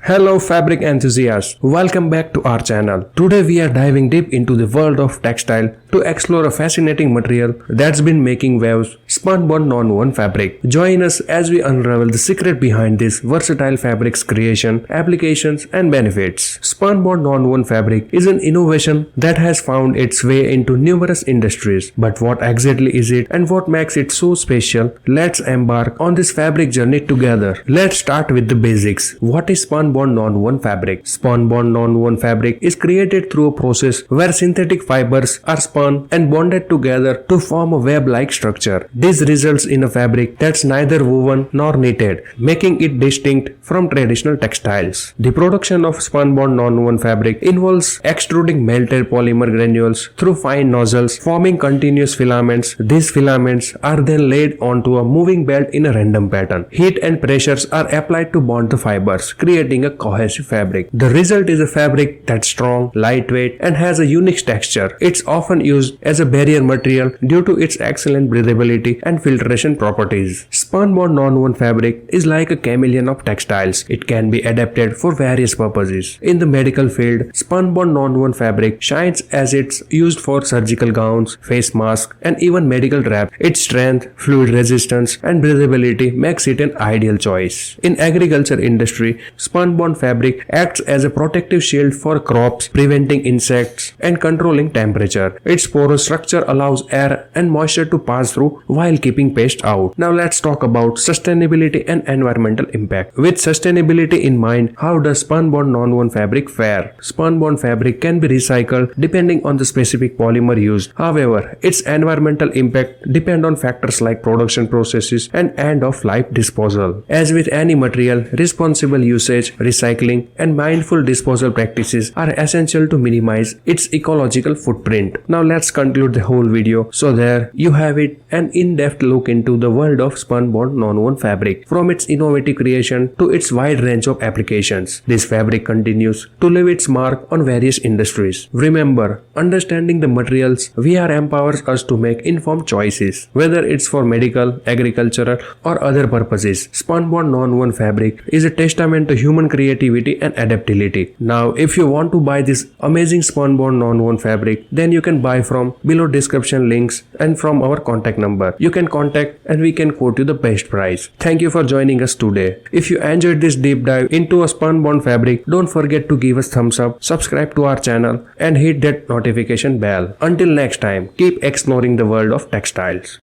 Hello fabric enthusiasts, welcome back to our channel. Today we are diving deep into the world of textile to explore a fascinating material that's been making waves, Spunbond Non-Woven Fabric. Join us as we unravel the secret behind this versatile fabric's creation, applications and benefits. Spunbond Non-Woven Fabric is an innovation that has found its way into numerous industries. But what exactly is it and what makes it so special? Let's embark on this fabric journey together. Let's start with the basics. What is Spunbond Non-Woven Fabric? Spunbond Non-Woven Fabric is created through a process where synthetic fibers are spun and bonded together to form a web-like structure. This results in a fabric that's neither woven nor knitted, making it distinct from traditional textiles. The production of Spunbond Non-Woven Fabric involves extruding melted polymer granules through fine nozzles, forming continuous filaments. These filaments are then laid onto a moving belt in a random pattern. Heat and pressures are applied to bond the fibers, creating a cohesive fabric. The result is a fabric that's strong, lightweight, and has a unique texture. It's often used as a barrier material due to its excellent breathability and filtration properties. Spunbond Non-Woven Fabric is like a chameleon of textiles. It can be adapted for various purposes. In the medical field, Spunbond Non-Woven Fabric shines as it's used for surgical gowns, face masks, and even medical wraps. Its strength, fluid resistance, and breathability makes it an ideal choice. In agriculture industry, Spunbond fabric acts as a protective shield for crops, preventing insects and controlling temperature. Its porous structure allows air and moisture to pass through while keeping pests out. Now let's talk about sustainability and environmental impact. With sustainability in mind, how does Spunbond Non-Woven Fabric fare? Spunbond fabric can be recycled depending on the specific polymer used. However, its environmental impact depends on factors like production processes and end-of-life disposal. As with any material, responsible usage, recycling, and mindful disposal practices are essential to minimize its ecological footprint. Now let's conclude the whole video. So there you have it, an in-depth look into the world of Spunbond Non-Woven Fabric, from its innovative creation to its wide range of applications. This fabric continues to leave its mark on various industries. Remember, understanding the materials we are empowers us to make informed choices, whether it's for medical, agricultural, or other purposes. Spunbond Non-Woven Fabric is a testament to human creativity and adaptability. Now, if you want to buy this amazing Spunbond Non-Woven Fabric, then you can buy from below description links and from our contact number. You can contact and we can quote you the best price. Thank you for joining us today. If you enjoyed this deep dive into a Spunbond fabric, don't forget to give us thumbs up, subscribe to our channel, and hit that notification bell. Until next time, keep exploring the world of textiles.